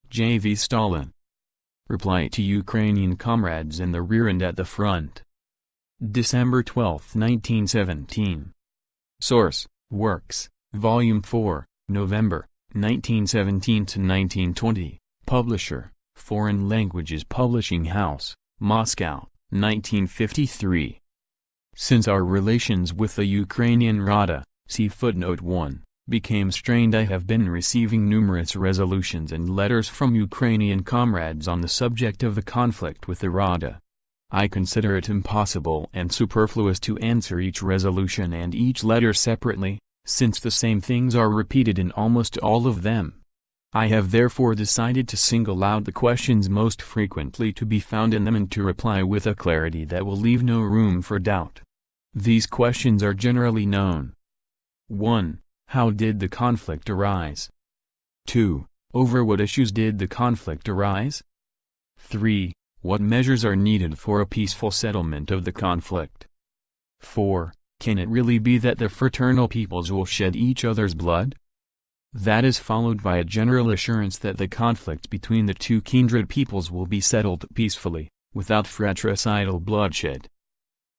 J.V. Stalin. Reply to Ukrainian comrades in the rear and at the front. December 12, 1917. Source: Works, Volume 4, November, 1917–1920. Publisher: Foreign Languages Publishing House, Moscow, 1953. Since our relations with the Ukrainian Rada, see footnote 1, became strained, I have been receiving numerous resolutions and letters from Ukrainian comrades on the subject of the conflict with the Rada. I consider it impossible and superfluous to answer each resolution and each letter separately, since the same things are repeated in almost all of them. I have therefore decided to single out the questions most frequently to be found in them and to reply with a clarity that will leave no room for doubt. These questions are generally known. 1. How did the conflict arise? 2. Over what issues did the conflict arise? 3. What measures are needed for a peaceful settlement of the conflict? 4. Can it really be that the fraternal peoples will shed each other's blood? That is followed by a general assurance that the conflict between the two kindred peoples will be settled peacefully, without fratricidal bloodshed.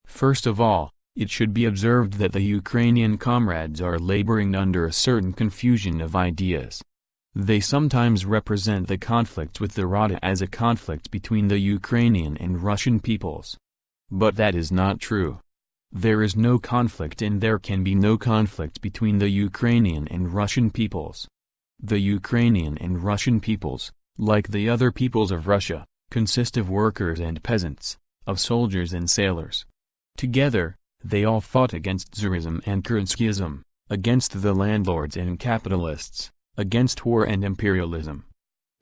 First of all, it should be observed that the Ukrainian comrades are laboring under a certain confusion of ideas. They sometimes represent the conflict with the Rada as a conflict between the Ukrainian and Russian peoples. But that is not true. There is no conflict and there can be no conflict between the Ukrainian and Russian peoples. The Ukrainian and Russian peoples, like the other peoples of Russia, consist of workers and peasants, of soldiers and sailors. Together, they all fought against Tsarism and Kerenskyism, against the landlords and capitalists, against war and imperialism.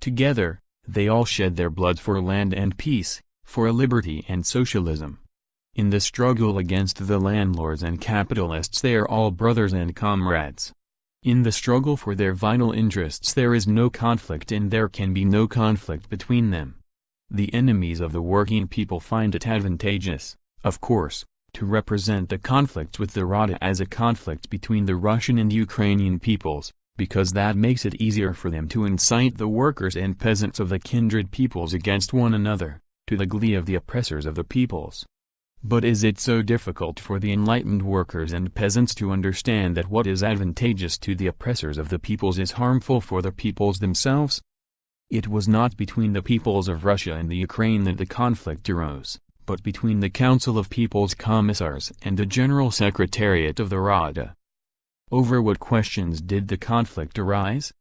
Together, they all shed their blood for land and peace, for liberty and socialism. In the struggle against the landlords and capitalists they are all brothers and comrades. In the struggle for their vital interests there is no conflict and there can be no conflict between them. The enemies of the working people find it advantageous, of course, to represent the conflict with the Rada as a conflict between the Russian and Ukrainian peoples, because that makes it easier for them to incite the workers and peasants of the kindred peoples against one another, to the glee of the oppressors of the peoples. But is it so difficult for the enlightened workers and peasants to understand that what is advantageous to the oppressors of the peoples is harmful for the peoples themselves? It was not between the peoples of Russia and the Ukraine that the conflict arose, but between the Council of People's Commissars and the General Secretariat of the Rada. Over what questions did the conflict arise?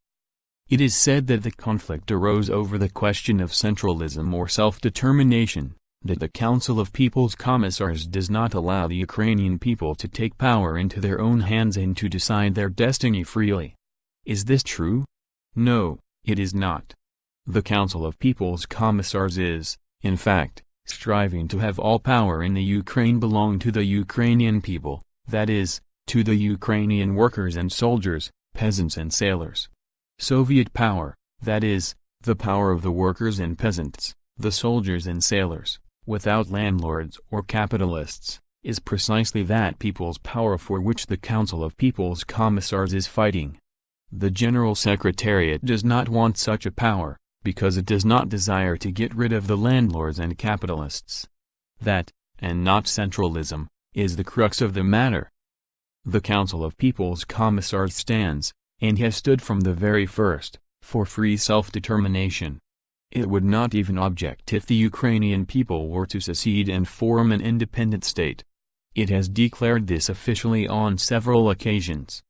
It is said that the conflict arose over the question of centralism or self-determination, that the Council of People's Commissars does not allow the Ukrainian people to take power into their own hands and to decide their destiny freely. Is this true? No, it is not. The Council of People's Commissars is, in fact, striving to have all power in the Ukraine belong to the Ukrainian people, that is, to the Ukrainian workers and soldiers, peasants and sailors. Soviet power, that is, the power of the workers and peasants, the soldiers and sailors, without landlords or capitalists, is precisely that people's power for which the Council of People's Commissars is fighting. The General Secretariat does not want such a power, because it does not desire to get rid of the landlords and capitalists. That, and not centralism, is the crux of the matter. The Council of People's Commissars stands, and has stood from the very first, for free self-determination. It would not even object if the Ukrainian people were to secede and form an independent state. It has declared this officially on several occasions.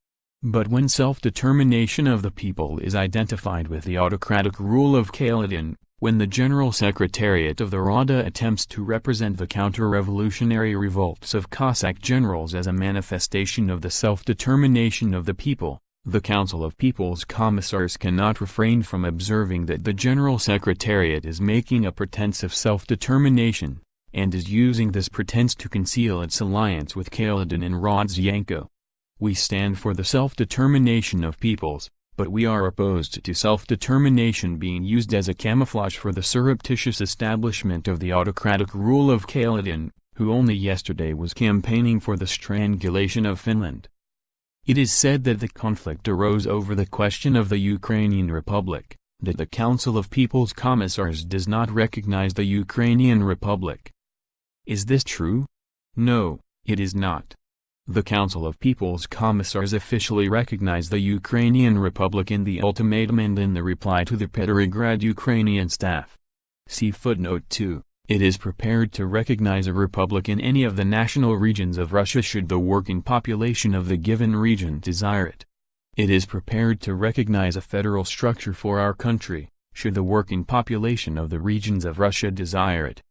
But when self-determination of the people is identified with the autocratic rule of Kaledin, when the General Secretariat of the Rada attempts to represent the counter-revolutionary revolts of Cossack generals as a manifestation of the self-determination of the people, the Council of People's Commissars cannot refrain from observing that the General Secretariat is making a pretense of self-determination, and is using this pretense to conceal its alliance with Kaledin and Rodzianko. We stand for the self-determination of peoples, but we are opposed to self-determination being used as a camouflage for the surreptitious establishment of the autocratic rule of Kaledin, who only yesterday was campaigning for the strangulation of Finland. It is said that the conflict arose over the question of the Ukrainian Republic, that the Council of People's Commissars does not recognize the Ukrainian Republic. Is this true? No, it is not. The Council of People's Commissars officially recognize the Ukrainian Republic in the ultimatum and in the reply to the Petrograd Ukrainian staff. See footnote 2. It is prepared to recognize a republic in any of the national regions of Russia should the working population of the given region desire it. It is prepared to recognize a federal structure for our country, should the working population of the regions of Russia desire it.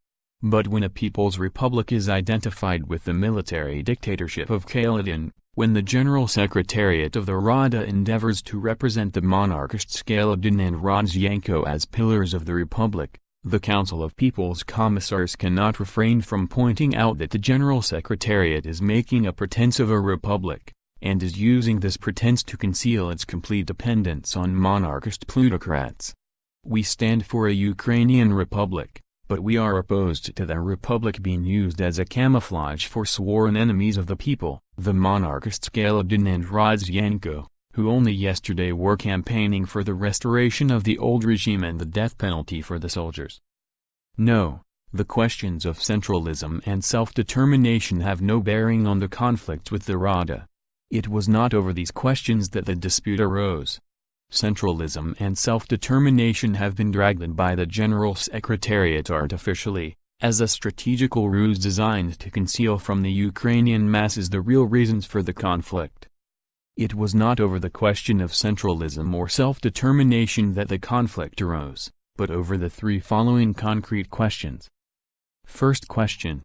But when a people's republic is identified with the military dictatorship of Kaledin, when the General Secretariat of the Rada endeavors to represent the monarchists Kaledin and Rodzianko as pillars of the republic, the Council of People's Commissars cannot refrain from pointing out that the General Secretariat is making a pretense of a republic, and is using this pretense to conceal its complete dependence on monarchist plutocrats. We stand for a Ukrainian republic, but we are opposed to the republic being used as a camouflage for sworn enemies of the people, the monarchists Kaledin and Rodzianko, who only yesterday were campaigning for the restoration of the old regime and the death penalty for the soldiers. No, the questions of centralism and self-determination have no bearing on the conflicts with the Rada. It was not over these questions that the dispute arose. Centralism and self-determination have been dragged in by the General Secretariat artificially, as a strategical ruse designed to conceal from the Ukrainian masses the real reasons for the conflict. It was not over the question of centralism or self-determination that the conflict arose, but over the three following concrete questions. First question.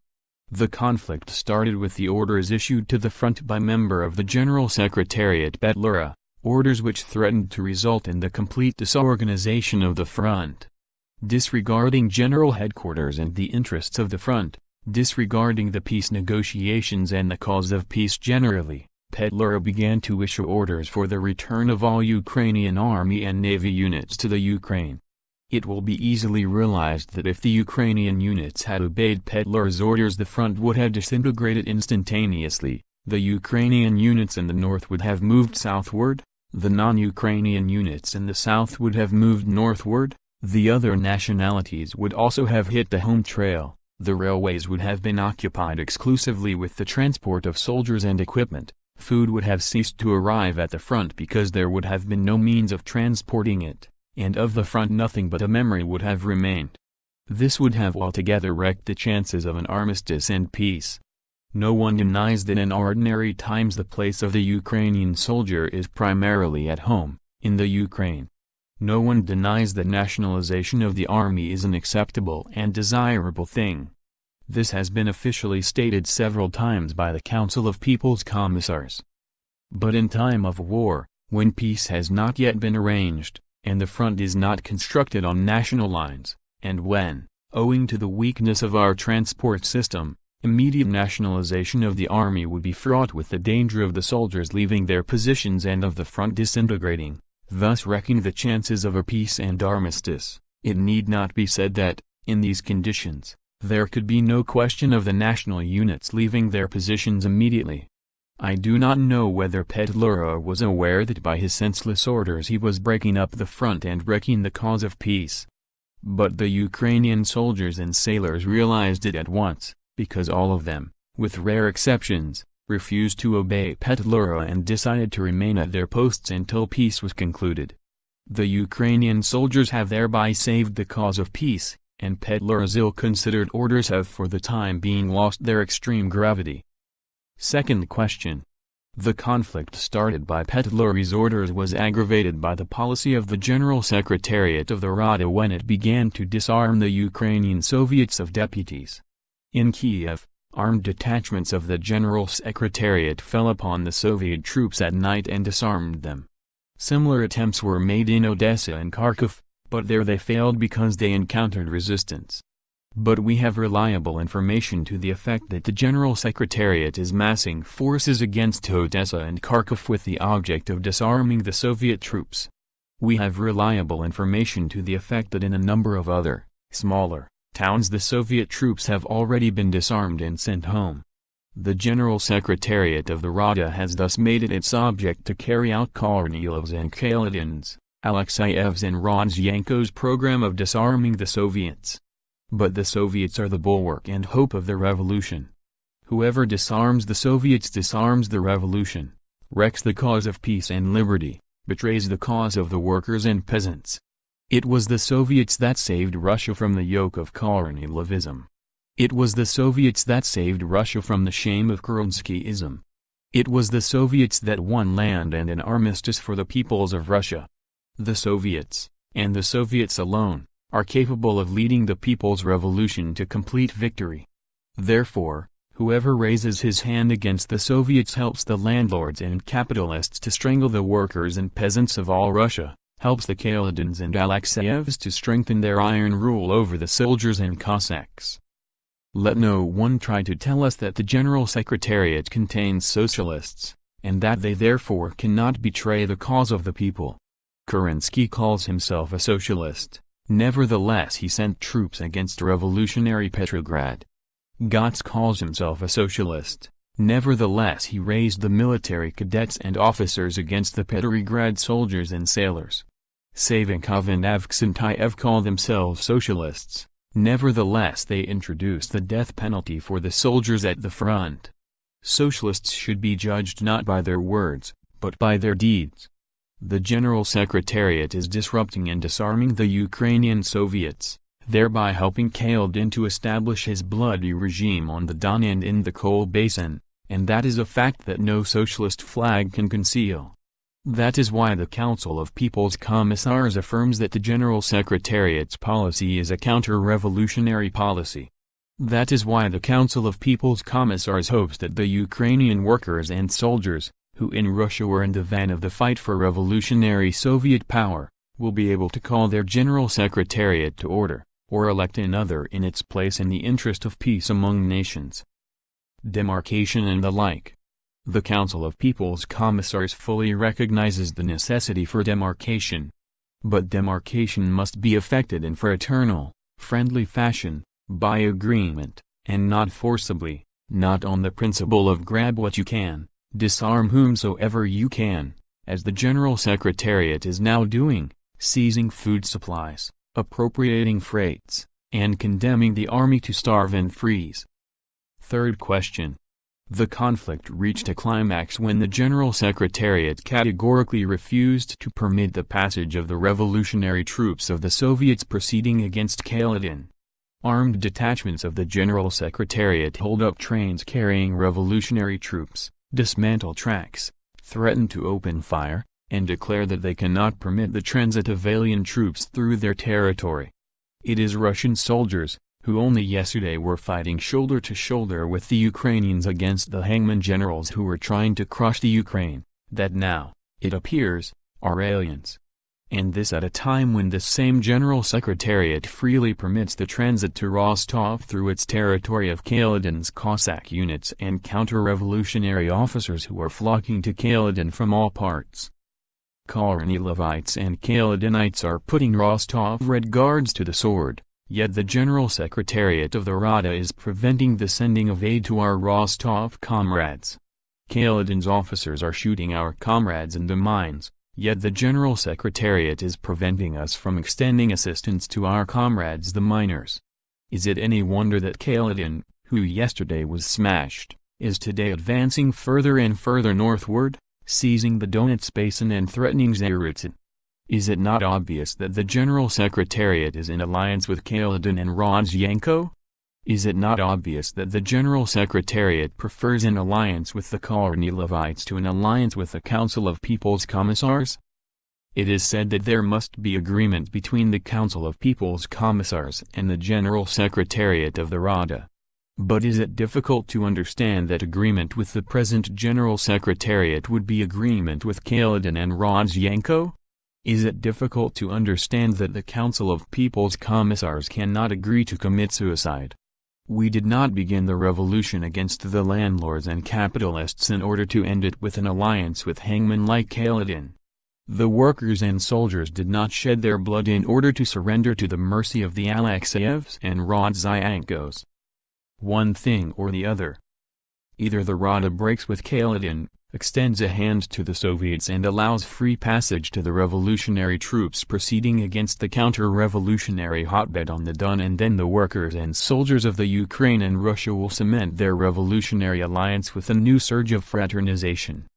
The conflict started with the orders issued to the front by member of the General Secretariat Petlura, orders which threatened to result in the complete disorganization of the front. Disregarding general headquarters and the interests of the front, disregarding the peace negotiations and the cause of peace generally, Petlura began to issue orders for the return of all Ukrainian army and navy units to the Ukraine. It will be easily realized that if the Ukrainian units had obeyed Petlura's orders, the front would have disintegrated instantaneously, the Ukrainian units in the north would have moved southward, the non-Ukrainian units in the south would have moved northward, the other nationalities would also have hit the home trail, the railways would have been occupied exclusively with the transport of soldiers and equipment. Food would have ceased to arrive at the front because there would have been no means of transporting it, and of the front nothing but a memory would have remained. This would have altogether wrecked the chances of an armistice and peace. No one denies that in ordinary times the place of the Ukrainian soldier is primarily at home, in the Ukraine. No one denies that nationalization of the army is an acceptable and desirable thing. This has been officially stated several times by the Council of People's Commissars. But in time of war, when peace has not yet been arranged, and the front is not constructed on national lines, and when, owing to the weakness of our transport system, immediate nationalization of the army would be fraught with the danger of the soldiers leaving their positions and of the front disintegrating, thus wrecking the chances of a peace and armistice, it need not be said that, in these conditions, there could be no question of the national units leaving their positions immediately. I do not know whether Petlura was aware that by his senseless orders he was breaking up the front and wrecking the cause of peace. But the Ukrainian soldiers and sailors realized it at once, because all of them, with rare exceptions, refused to obey Petlura and decided to remain at their posts until peace was concluded. The Ukrainian soldiers have thereby saved the cause of peace, and Petlura's ill-considered orders have for the time being lost their extreme gravity. Second question. The conflict started by Petlura's orders was aggravated by the policy of the General Secretariat of the Rada when it began to disarm the Ukrainian Soviets of Deputies. In Kiev, armed detachments of the General Secretariat fell upon the Soviet troops at night and disarmed them. Similar attempts were made in Odessa and Kharkiv, but there they failed because they encountered resistance. But we have reliable information to the effect that the General Secretariat is massing forces against Odessa and Kharkiv with the object of disarming the Soviet troops. We have reliable information to the effect that in a number of other, smaller, towns the Soviet troops have already been disarmed and sent home. The General Secretariat of the Rada has thus made it its object to carry out Kornilov's and Kaledin's, Alexeyev's and Rodzyanko's program of disarming the Soviets. But the Soviets are the bulwark and hope of the revolution. Whoever disarms the Soviets disarms the revolution, wrecks the cause of peace and liberty, betrays the cause of the workers and peasants. It was the Soviets that saved Russia from the yoke of Kornilovism. It was the Soviets that saved Russia from the shame of Kerenskyism. It was the Soviets that won land and an armistice for the peoples of Russia. The Soviets, and the Soviets alone, are capable of leading the people's revolution to complete victory. Therefore, whoever raises his hand against the Soviets helps the landlords and capitalists to strangle the workers and peasants of all Russia, helps the Kaledins and Alexeyevs to strengthen their iron rule over the soldiers and Cossacks. Let no one try to tell us that the General Secretariat contains socialists, and that they therefore cannot betray the cause of the people. Kerensky calls himself a socialist, nevertheless he sent troops against revolutionary Petrograd. Gotz calls himself a socialist, nevertheless he raised the military cadets and officers against the Petrograd soldiers and sailors. Savinkov and Avksentiev call themselves socialists, nevertheless they introduced the death penalty for the soldiers at the front. Socialists should be judged not by their words, but by their deeds. The General Secretariat is disrupting and disarming the Ukrainian Soviets, thereby helping Kaledin to establish his bloody regime on the Don and in the coal basin, and that is a fact that no socialist flag can conceal. That is why the Council of People's Commissars affirms that the General Secretariat's policy is a counter-revolutionary policy. That is why the Council of People's Commissars hopes that the Ukrainian workers and soldiers, who in Russia were in the van of the fight for revolutionary Soviet power, will be able to call their General Secretariat to order, or elect another in its place in the interest of peace among nations. Demarcation and the like. The Council of People's Commissars fully recognizes the necessity for demarcation. But demarcation must be effected in fraternal, friendly fashion, by agreement, and not forcibly, not on the principle of grab what you can, disarm whomsoever you can, as the General Secretariat is now doing, seizing food supplies, appropriating freights, and condemning the army to starve and freeze. Third question. The conflict reached a climax when the General Secretariat categorically refused to permit the passage of the revolutionary troops of the Soviets proceeding against Kaledin. Armed detachments of the General Secretariat hold up trains carrying revolutionary troops, dismantle tracks, threaten to open fire, and declare that they cannot permit the transit of alien troops through their territory. It is Russian soldiers, who only yesterday were fighting shoulder to shoulder with the Ukrainians against the hangman generals who were trying to crush the Ukraine, that now, it appears, are aliens. And this at a time when this same General Secretariat freely permits the transit to Rostov through its territory of Kaledin's Cossack units and counter-revolutionary officers who are flocking to Kaledin from all parts. Kornilovites and Kaledinites are putting Rostov Red Guards to the sword. Yet the General Secretariat of the Rada is preventing the sending of aid to our Rostov comrades. Kaledin's officers are shooting our comrades in the mines, yet the General Secretariat is preventing us from extending assistance to our comrades the miners. Is it any wonder that Kaledin, who yesterday was smashed, is today advancing further and further northward, seizing the Donets Basin and threatening Zayrytsin? Is it not obvious that the General Secretariat is in alliance with Kaledin and Rodzyanko? Is it not obvious that the General Secretariat prefers an alliance with the Kornilovites to an alliance with the Council of People's Commissars? It is said that there must be agreement between the Council of People's Commissars and the General Secretariat of the Rada. But is it difficult to understand that agreement with the present General Secretariat would be agreement with Kaledin and Rodzyanko? Is it difficult to understand that the Council of People's Commissars cannot agree to commit suicide? We did not begin the revolution against the landlords and capitalists in order to end it with an alliance with hangmen like Kaledin. The workers and soldiers did not shed their blood in order to surrender to the mercy of the Alexeyevs and Rodzyankos. One thing or the other. Either the Rada breaks with Kaledin, extends a hand to the Soviets and allows free passage to the revolutionary troops proceeding against the counter-revolutionary hotbed on the Don, and then the workers and soldiers of the Ukraine and Russia will cement their revolutionary alliance with a new surge of fraternization.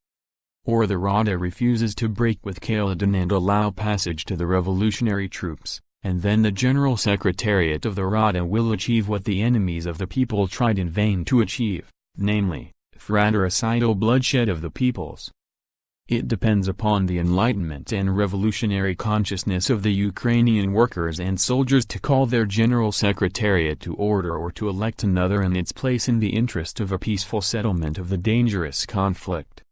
Or the Rada refuses to break with Kaledin and allow passage to the revolutionary troops, and then the General Secretariat of the Rada will achieve what the enemies of the people tried in vain to achieve, namely, fratricidal bloodshed of the peoples. It depends upon the enlightenment and revolutionary consciousness of the Ukrainian workers and soldiers to call their General Secretariat to order or to elect another in its place in the interest of a peaceful settlement of the dangerous conflict.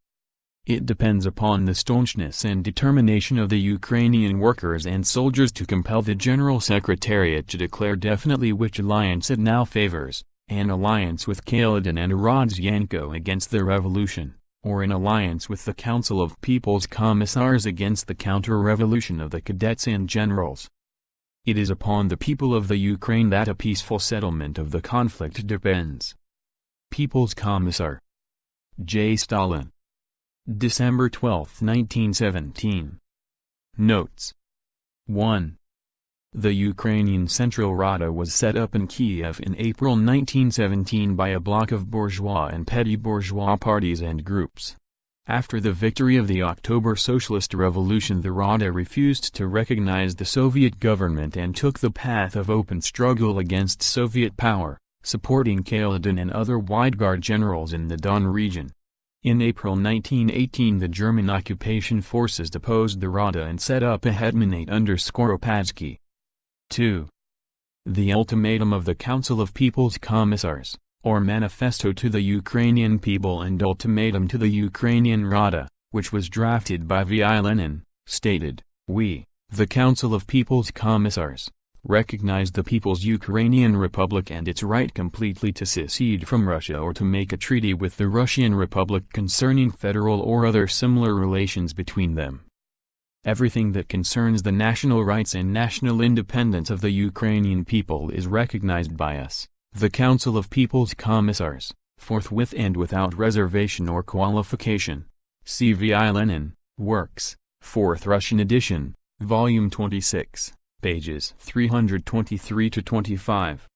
It depends upon the staunchness and determination of the Ukrainian workers and soldiers to compel the General Secretariat to declare definitely which alliance it now favors, an alliance with Kaledin and Rodzianko against the revolution, or an alliance with the Council of People's Commissars against the counter-revolution of the cadets and generals. It is upon the people of the Ukraine that a peaceful settlement of the conflict depends. People's Commissar J. Stalin. December 12, 1917. Notes. 1. The Ukrainian Central Rada was set up in Kiev in April 1917 by a bloc of bourgeois and petty bourgeois parties and groups. After the victory of the October Socialist Revolution, the Rada refused to recognize the Soviet government and took the path of open struggle against Soviet power, supporting Kaledin and other White Guard generals in the Don region. In April 1918, the German occupation forces deposed the Rada and set up a hetmanate under Skoropadsky. 2. The ultimatum of the Council of People's Commissars, or Manifesto to the Ukrainian people and Ultimatum to the Ukrainian Rada, which was drafted by V.I. Lenin, stated, "We, the Council of People's Commissars, recognize the People's Ukrainian Republic and its right completely to secede from Russia or to make a treaty with the Russian Republic concerning federal or other similar relations between them. Everything that concerns the national rights and national independence of the Ukrainian people is recognized by us, the Council of People's Commissars, forthwith and without reservation or qualification." See V.I. Lenin, Works, 4th Russian edition, Volume 26, pages 323-25.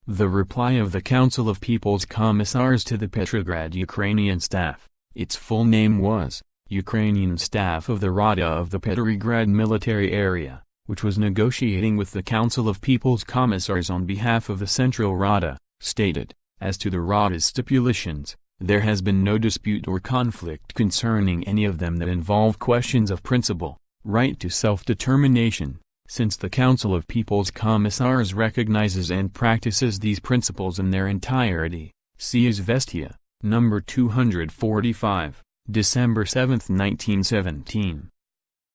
The reply of the Council of People's Commissars to the Petrograd Ukrainian Staff, its full name was Ukrainian Staff of the Rada of the Petrograd Military Area, which was negotiating with the Council of People's Commissars on behalf of the Central Rada, stated, "As to the Rada's stipulations, there has been no dispute or conflict concerning any of them that involve questions of principle, right to self-determination, since the Council of People's Commissars recognizes and practices these principles in their entirety." See Izvestia, number 245. December 7, 1917.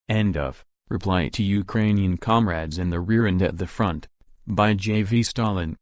End of Reply to Ukrainian Comrades in the Rear and at the Front, by J. V. Stalin.